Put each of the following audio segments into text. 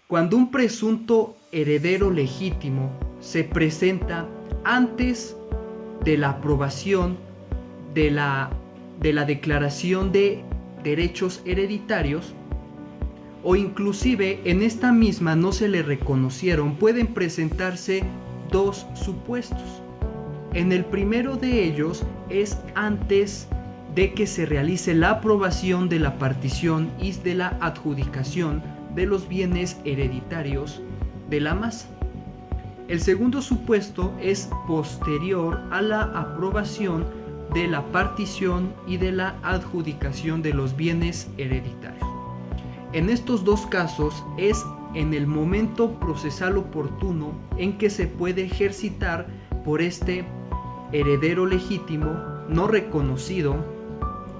Cuando un presunto heredero legítimo se presenta antes de la aprobación de la declaración de derechos hereditarios, o inclusive en esta misma no se le reconocieron, pueden presentarse dos supuestos. En el primero de ellos es antes de que se realice la aprobación de la partición y de la adjudicación de los bienes hereditarios de la masa. El segundo supuesto es posterior a la aprobación de la partición y de la adjudicación de los bienes hereditarios. En estos dos casos es en el momento procesal oportuno en que se puede ejercitar por este heredero legítimo no reconocido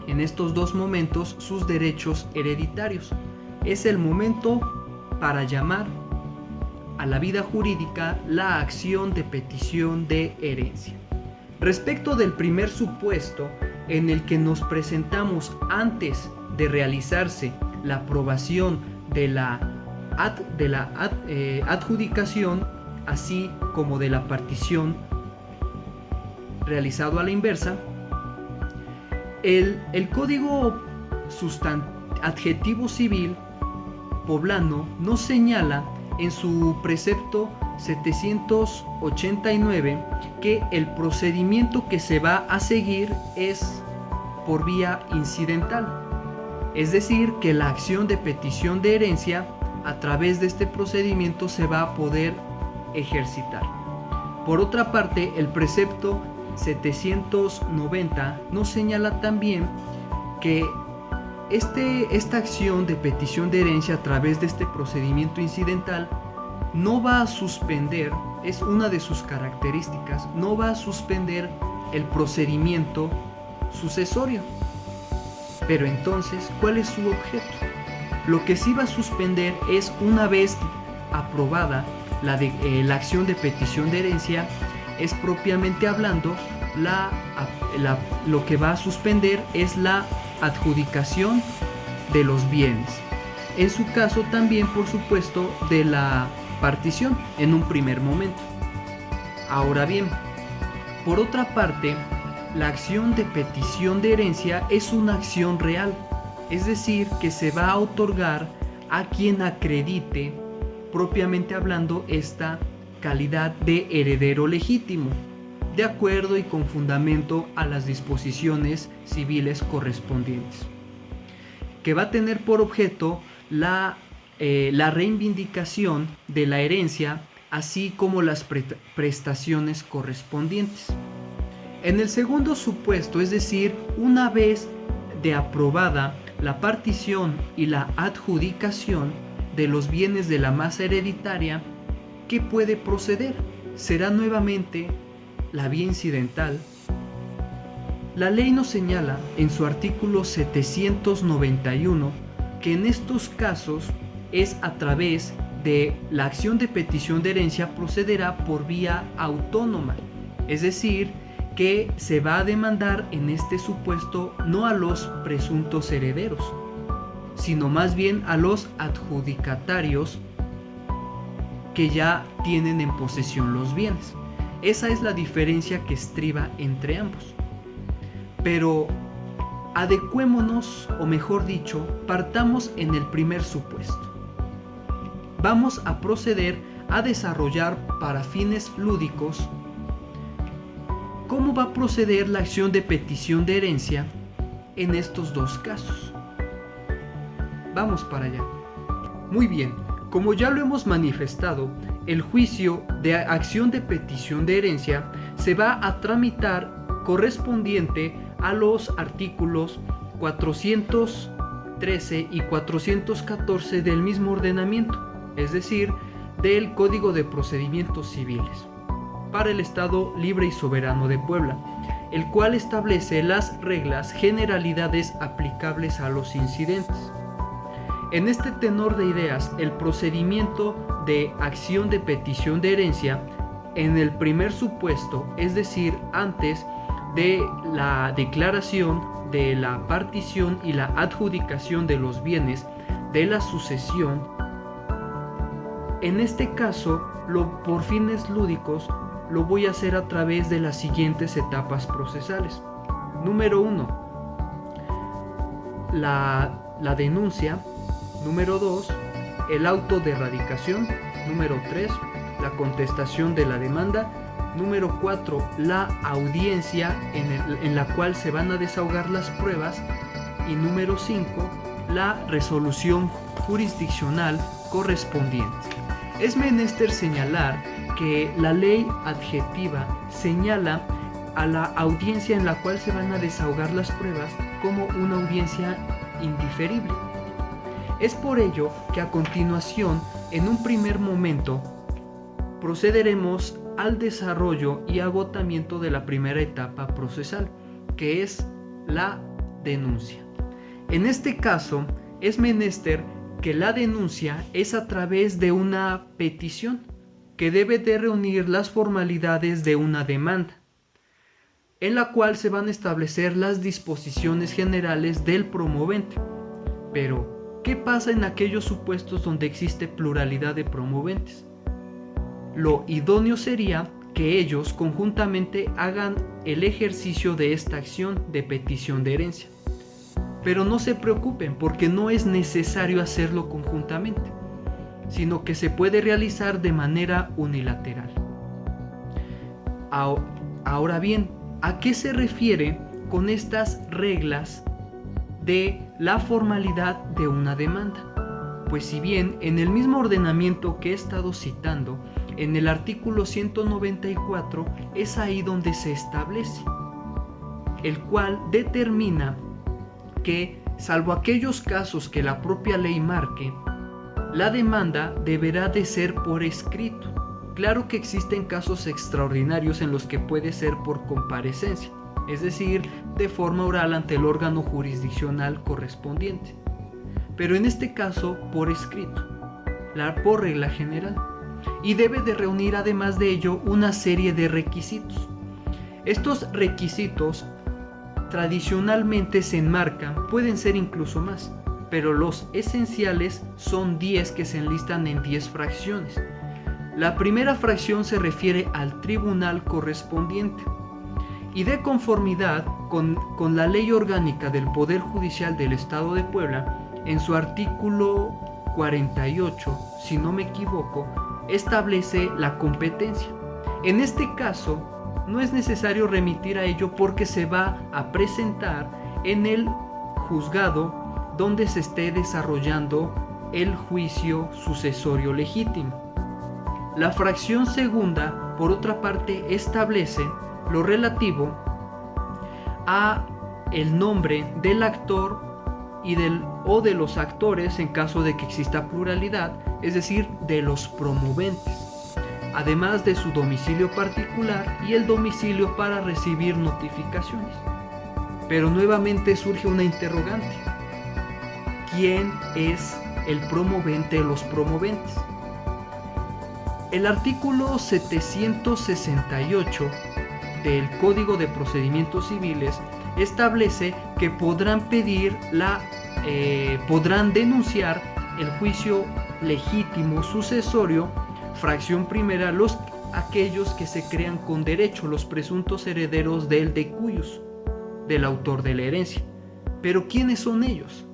en estos dos momentos sus derechos hereditarios. Es el momento para llamar a la vida jurídica la acción de petición de herencia. Respecto del primer supuesto, en el que nos presentamos antes de realizarse la aprobación de la adjudicación, así como de la partición realizado a la inversa, el Código Adjetivo Civil poblano nos señala en su precepto 789 que el procedimiento que se va a seguir es por vía incidental, es decir, que la acción de petición de herencia a través de este procedimiento se va a poder ejercitar. Por otra parte, el precepto 790 nos señala también que esta acción de petición de herencia a través de este procedimiento incidental no va a suspender, es una de sus características, no va a suspender el procedimiento sucesorio. Pero entonces, ¿cuál es su objeto? Lo que sí va a suspender es, una vez aprobada la acción de petición de herencia, es propiamente hablando, lo que va a suspender es la adjudicación de los bienes. En su caso también, por supuesto, de la partición en un primer momento. Ahora bien, por otra parte, la acción de petición de herencia es una acción real, es decir, que se va a otorgar a quien acredite, propiamente hablando, esta calidad de heredero legítimo, de acuerdo y con fundamento a las disposiciones civiles correspondientes, que va a tener por objeto la reivindicación de la herencia, así como las prestaciones correspondientes. En el segundo supuesto, es decir, una vez de aprobada la partición y la adjudicación de los bienes de la masa hereditaria, ¿qué puede proceder? Será nuevamente la vía incidental. La ley nos señala en su artículo 791 que en estos casos es a través de la acción de petición de herencia procederá por vía autónoma, es decir, que se va a demandar en este supuesto no a los presuntos herederos, sino más bien a los adjudicatarios que ya tienen en posesión los bienes. Esa es la diferencia que estriba entre ambos. Pero adecuémonos, o mejor dicho, partamos en el primer supuesto. Vamos a proceder a desarrollar para fines lúdicos cómo va a proceder la acción de petición de herencia en estos dos casos. Vamos para allá. Muy bien, como ya lo hemos manifestado, el juicio de acción de petición de herencia se va a tramitar correspondiente a los artículos 413 y 414 del mismo ordenamiento, es decir, del Código de Procedimientos Civiles, para el Estado Libre y Soberano de Puebla, el cual establece las reglas, generalidades aplicables a los incidentes. En este tenor de ideas, el procedimiento de acción de petición de herencia, en el primer supuesto, es decir, antes de la declaración de la partición y la adjudicación de los bienes de la sucesión, en este caso, por fines lúdicos, lo voy a hacer a través de las siguientes etapas procesales. Número 1, la denuncia. Número 2, el auto de erradicación. Número 3, la contestación de la demanda. Número 4, la audiencia en la cual se van a desahogar las pruebas. Y número 5, la resolución jurisdiccional correspondiente. Es menester señalar que la ley adjetiva señala a la audiencia en la cual se van a desahogar las pruebas como una audiencia indiferible. Es por ello que a continuación, en un primer momento, procederemos al desarrollo y agotamiento de la primera etapa procesal, que es la denuncia. En este caso, es menester que la denuncia es a través de una petición que debe de reunir las formalidades de una demanda, en la cual se van a establecer las disposiciones generales del promovente. Pero, ¿qué pasa en aquellos supuestos donde existe pluralidad de promoventes? Lo idóneo sería que ellos conjuntamente hagan el ejercicio de esta acción de petición de herencia. Pero no se preocupen, porque no es necesario hacerlo conjuntamente, sino que se puede realizar de manera unilateral. Ahora bien, ¿a qué se refiere con estas reglas de la formalidad de una demanda? Pues si bien en el mismo ordenamiento que he estado citando, en el artículo 194 es ahí donde se establece, el cual determina que, salvo aquellos casos que la propia ley marque, la demanda deberá de ser por escrito. Claro que existen casos extraordinarios en los que puede ser por comparecencia, es decir, de forma oral ante el órgano jurisdiccional correspondiente, pero en este caso por escrito, por regla general, y debe de reunir además de ello una serie de requisitos. Estos requisitos tradicionalmente se enmarcan, pueden ser incluso más, pero los esenciales son 10 que se enlistan en 10 fracciones. La primera fracción se refiere al tribunal correspondiente y, de conformidad con la Ley Orgánica del Poder Judicial del Estado de Puebla, en su artículo 48, si no me equivoco, establece la competencia. En este caso, no es necesario remitir a ello porque se va a presentar en el juzgado donde se esté desarrollando el juicio sucesorio legítimo. La fracción segunda, por otra parte, establece lo relativo a el nombre del actor o de los actores en caso de que exista pluralidad, es decir, de los promoventes, además de su domicilio particular y el domicilio para recibir notificaciones. Pero nuevamente surge una interrogante: ¿quién es el promovente de los promoventes? El artículo 768 del Código de Procedimientos Civiles establece que podrán denunciar el juicio legítimo sucesorio, fracción primera, aquellos que se crean con derecho, los presuntos herederos del decuyus, del autor de la herencia. Pero ¿quiénes son ellos?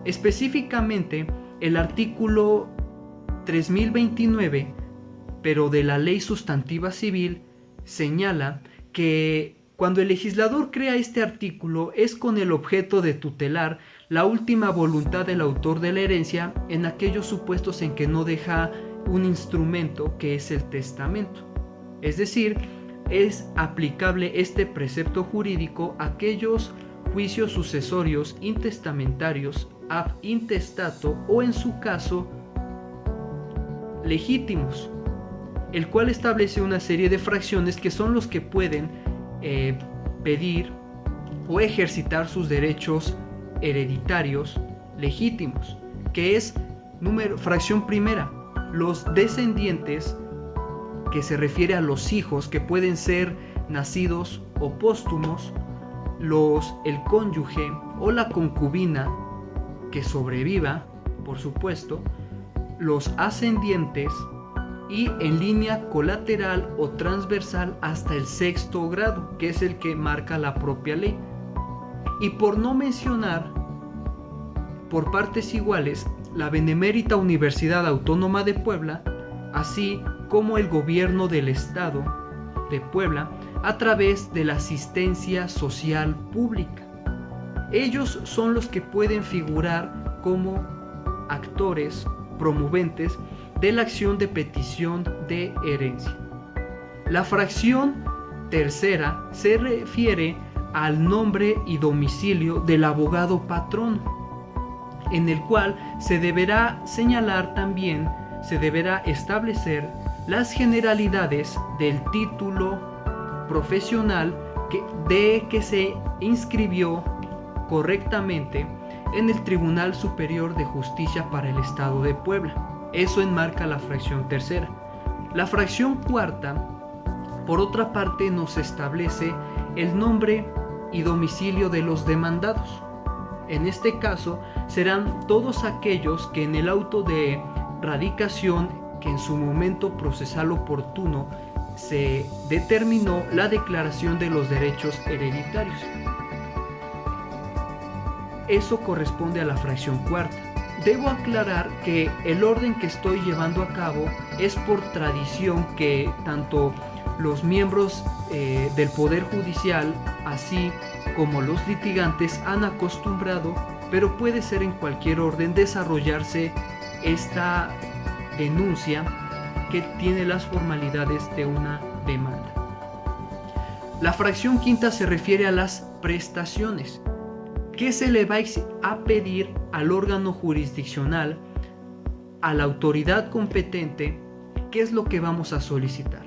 Específicamente, el artículo 3029, pero de la Ley Sustantiva Civil, señala que cuando el legislador crea este artículo es con el objeto de tutelar la última voluntad del autor de la herencia en aquellos supuestos en que no deja un instrumento que es el testamento. Es decir, es aplicable este precepto jurídico a aquellos juicios sucesorios intestamentarios ab intestato o, en su caso, legítimos, el cual establece una serie de fracciones que son los que pueden pedir o ejercitar sus derechos hereditarios legítimos, que es fracción primera, los descendientes, que se refiere a los hijos que pueden ser nacidos o póstumos, el cónyuge o la concubina que sobreviva, por supuesto, los ascendientes y en línea colateral o transversal hasta el 6º grado, que es el que marca la propia ley. Y por no mencionar, por partes iguales, la Benemérita Universidad Autónoma de Puebla, así como el gobierno del Estado de Puebla, a través de la asistencia social pública. Ellos son los que pueden figurar como actores promoventes de la acción de petición de herencia. La fracción tercera se refiere al nombre y domicilio del abogado patrono, en el cual se deberá señalar también, se deberá establecer las generalidades del título profesional que se inscribió correctamente en el Tribunal Superior de Justicia para el Estado de Puebla. Eso enmarca la fracción tercera. La fracción cuarta, por otra parte, nos establece el nombre y domicilio de los demandados. En este caso, serán todos aquellos que en el auto de radicación que en su momento procesal oportuno se determinó la declaración de los derechos hereditarios. Eso corresponde a la fracción cuarta. Debo aclarar que el orden que estoy llevando a cabo es por tradición que tanto los miembros del Poder Judicial, así como los litigantes, han acostumbrado, pero puede ser en cualquier orden, desarrollarse esta denuncia que tiene las formalidades de una demanda. La fracción quinta se refiere a las prestaciones. ¿Qué se le va a pedir al órgano jurisdiccional, a la autoridad competente? ¿Qué es lo que vamos a solicitar?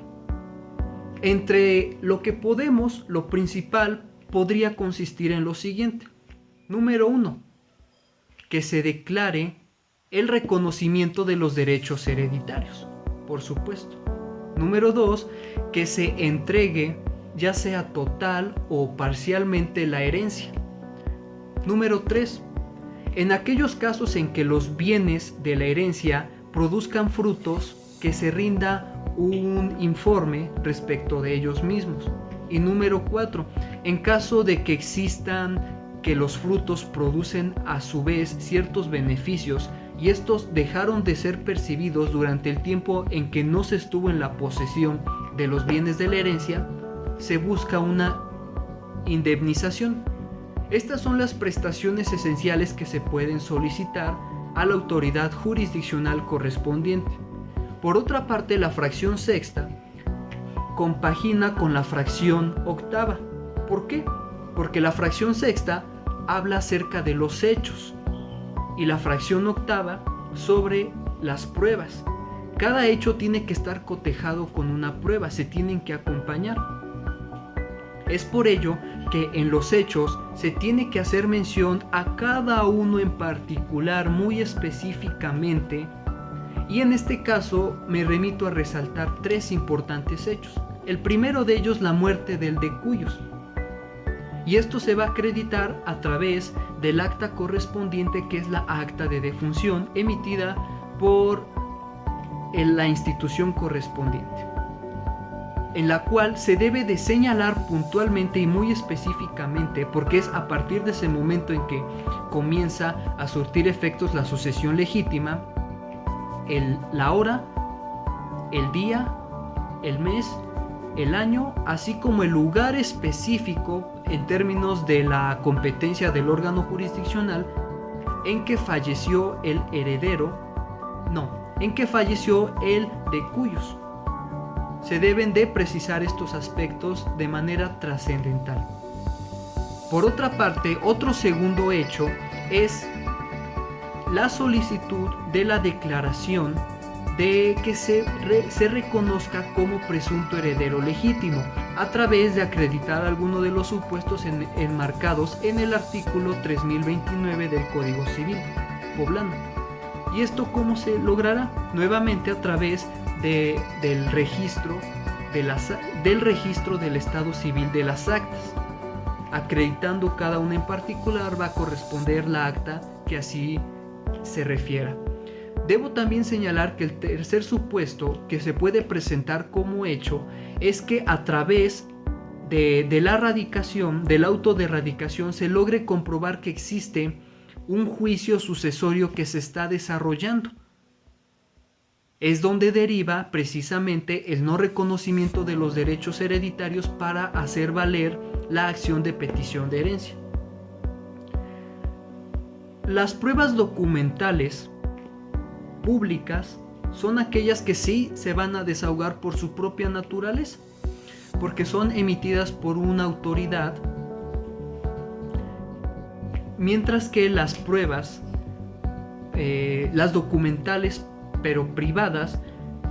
Entre lo que podemos, lo principal podría consistir en lo siguiente. Número 1, que se declare el reconocimiento de los derechos hereditarios, por supuesto. Número 2, que se entregue ya sea total o parcialmente la herencia. Número 3, en aquellos casos en que los bienes de la herencia produzcan frutos, que se rinda un informe respecto de ellos mismos. Y número 4, en caso de que existan que los frutos producen a su vez ciertos beneficios y estos dejaron de ser percibidos durante el tiempo en que no se estuvo en la posesión de los bienes de la herencia, se busca una indemnización. Estas son las prestaciones esenciales que se pueden solicitar a la autoridad jurisdiccional correspondiente. Por otra parte, la fracción sexta compagina con la fracción octava. ¿Por qué? Porque la fracción sexta habla acerca de los hechos y la fracción octava sobre las pruebas. Cada hecho tiene que estar cotejado con una prueba, se tienen que acompañar. Es por ello que en los hechos se tiene que hacer mención a cada uno en particular, muy específicamente, y en este caso me remito a resaltar 3 importantes hechos. El primero de ellos, la muerte del de cuyos, y esto se va a acreditar a través del acta correspondiente, que es la acta de defunción emitida por la institución correspondiente, en la cual se debe de señalar puntualmente y muy específicamente, porque es a partir de ese momento en que comienza a surtir efectos la sucesión legítima, la hora, el día, el mes, el año, así como el lugar específico en términos de la competencia del órgano jurisdiccional en que falleció el heredero, en que falleció el de cuyos. Se deben de precisar estos aspectos de manera trascendental. Por otra parte, otro segundo hecho es la solicitud de la declaración de que se reconozca como presunto heredero legítimo a través de acreditar alguno de los supuestos enmarcados en el artículo 3029 del Código Civil poblano. ¿Y esto cómo se logrará? Nuevamente a través del registro del Estado Civil de las actas. Acreditando cada una en particular va a corresponder la acta que así se refiera. Debo también señalar que el tercer supuesto que se puede presentar como hecho es que a través de la radicación, del auto de radicación, se logre comprobar que existe un juicio sucesorio que se está desarrollando. Es donde deriva precisamente el no reconocimiento de los derechos hereditarios para hacer valer la acción de petición de herencia. Las pruebas documentales públicas son aquellas que sí se van a desahogar por su propia naturaleza, porque son emitidas por una autoridad, mientras que las pruebas, las documentales pero privadas,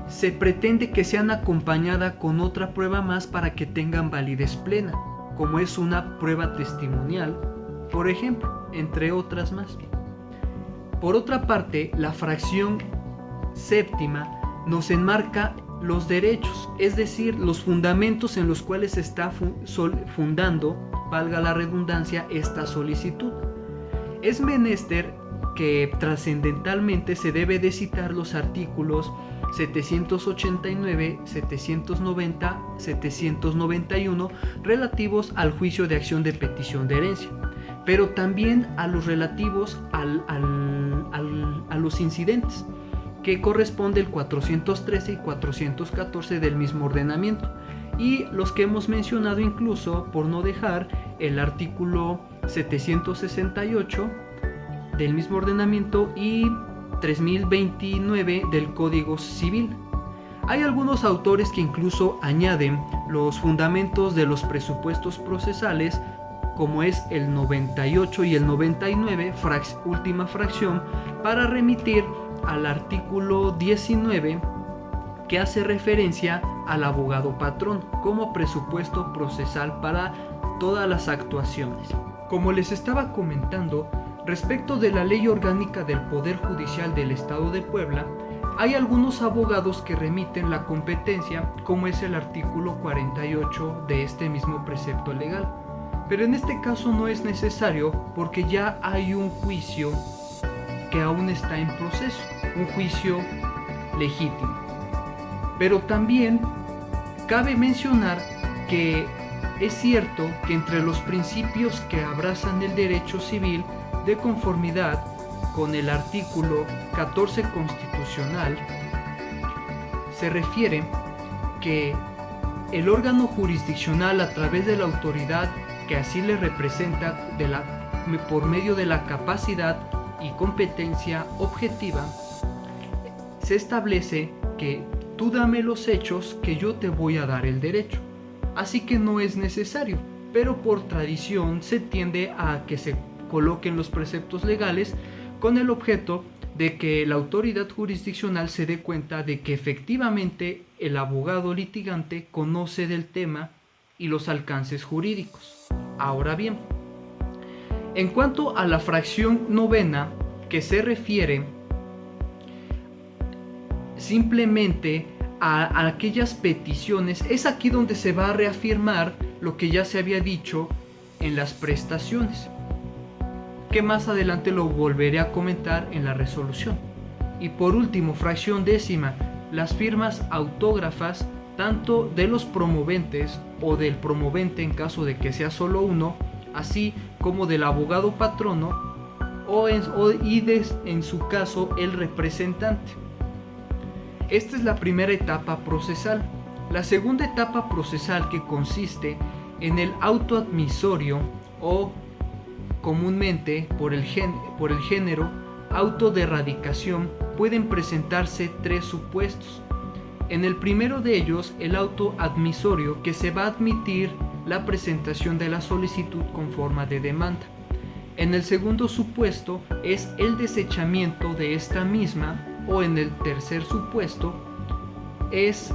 se pretende que sean acompañadas con otra prueba más para que tengan validez plena, como es una prueba testimonial, por ejemplo, entre otras más. Por otra parte, la fracción séptima nos enmarca los derechos, es decir, los fundamentos en los cuales se está fundando, valga la redundancia, esta solicitud. Es menester que trascendentalmente se debe de citar los artículos 789, 790, 791 relativos al juicio de acción de petición de herencia, pero también a los relativos a los incidentes, que corresponde el 413 y 414 del mismo ordenamiento, y los que hemos mencionado incluso, por no dejar, el artículo 768 del mismo ordenamiento y 3029 del Código Civil. Hay algunos autores que incluso añaden los fundamentos de los presupuestos procesales, como es el 98 y el 99, última fracción, para remitir al artículo 19, que hace referencia al abogado patrón como presupuesto procesal para todas las actuaciones. Como les estaba comentando, respecto de la Ley Orgánica del Poder Judicial del Estado de Puebla, hay algunos abogados que remiten la competencia, como es el artículo 48 de este mismo precepto legal. Pero en este caso no es necesario, porque ya hay un juicio que aún está en proceso, un juicio legítimo. Pero también cabe mencionar que es cierto que entre los principios que abrazan el derecho civil, de conformidad con el artículo 14 constitucional, se refiere que el órgano jurisdiccional, a través de la autoridad que así le representa por medio de la capacidad y competencia objetiva, se establece que tú dame los hechos que yo te voy a dar el derecho. Así que no es necesario, pero por tradición se tiende a que se coloquen los preceptos legales con el objeto de que la autoridad jurisdiccional se dé cuenta de que efectivamente el abogado litigante conoce del tema y los alcances jurídicos. Ahora bien, en cuanto a la fracción novena, que se refiere simplemente a aquellas peticiones, es aquí donde se va a reafirmar lo que ya se había dicho en las prestaciones, que más adelante lo volveré a comentar en la resolución. Y por último, fracción décima, las firmas autógrafas tanto de los promoventes o del promovente en caso de que sea solo uno, así como del abogado patrono en su caso el representante. Esta es la primera etapa procesal. La segunda etapa procesal, que consiste en el auto admisorio o comúnmente por el género auto de radicación, pueden presentarse tres supuestos. En el primero de ellos, el auto admisorio, que se va a admitir la presentación de la solicitud con forma de demanda. En el segundo supuesto es el desechamiento de esta misma, o en el tercer supuesto es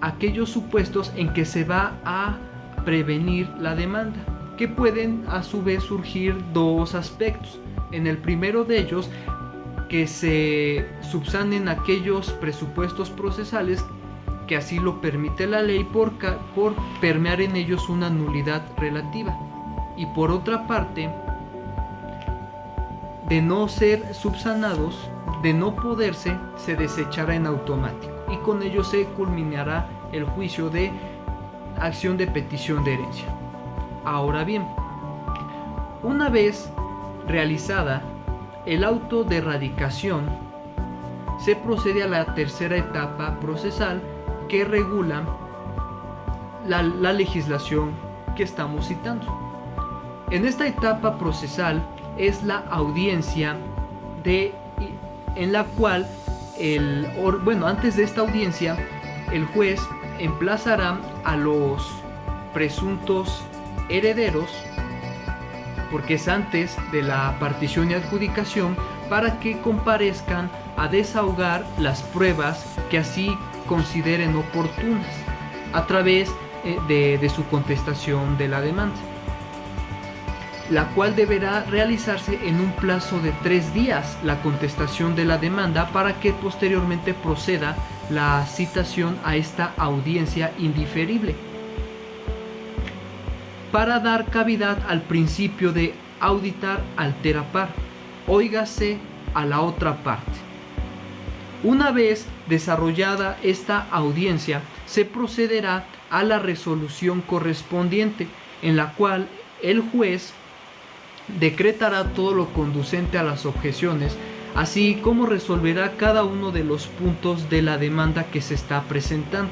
aquellos supuestos en que se va a prevenir la demanda, que pueden a su vez surgir dos aspectos. En el primero de ellos, que se subsanen aquellos presupuestos procesales que así lo permite la ley por permear en ellos una nulidad relativa, y por otra parte, de no ser subsanados, de no poderse, se desechará en automático y con ello se culminará el juicio de acción de petición de herencia. Ahora bien, una vez realizada el auto de radicación, se procede a la tercera etapa procesal que regula la legislación que estamos citando. En esta etapa procesal es la audiencia en la cual antes de esta audiencia el juez emplazará a los presuntos herederos, porque es antes de la partición y adjudicación, para que comparezcan a desahogar las pruebas que así consideren oportunas a través de su contestación de la demanda, la cual deberá realizarse en un plazo de 3 días la contestación de la demanda, para que posteriormente proceda la citación a esta audiencia indiferible, para dar cavidad al principio de auditar altera par, óigase a la otra parte. Una vez desarrollada esta audiencia, se procederá a la resolución correspondiente, en la cual el juez decretará todo lo conducente a las objeciones, así como resolverá cada uno de los puntos de la demanda que se está presentando.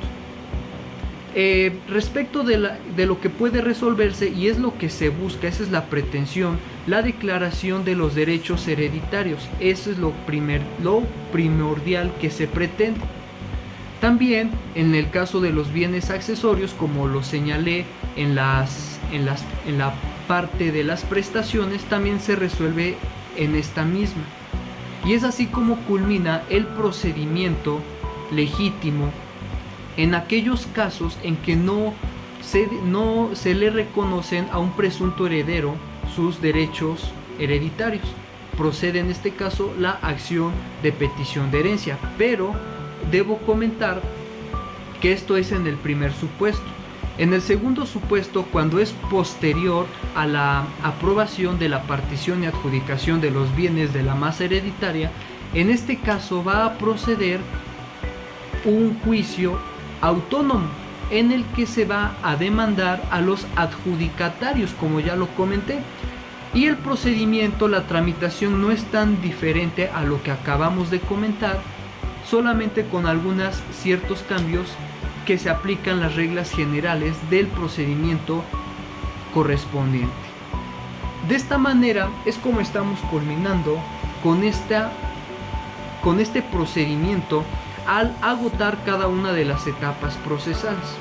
Respecto de lo que puede resolverse, y es lo que se busca, esa es la pretensión, la declaración de los derechos hereditarios. Eso es lo primordial que se pretende. También en el caso de los bienes accesorios, como lo señalé en la parte de las prestaciones, también se resuelve en esta misma. Y es así como culmina el procedimiento legítimo en aquellos casos en que no se le reconocen a un presunto heredero sus derechos hereditarios. Procede en este caso la acción de petición de herencia, pero debo comentar que esto es en el primer supuesto. En el segundo supuesto, cuando es posterior a la aprobación de la partición y adjudicación de los bienes de la masa hereditaria, en este caso va a proceder un juicio autónomo en el que se va a demandar a los adjudicatarios, como ya lo comenté. Y el procedimiento, la tramitación no es tan diferente a lo que acabamos de comentar, solamente con algunos ciertos cambios que se aplican las reglas generales del procedimiento correspondiente. De esta manera es como estamos culminando con este procedimiento al agotar cada una de las etapas procesales.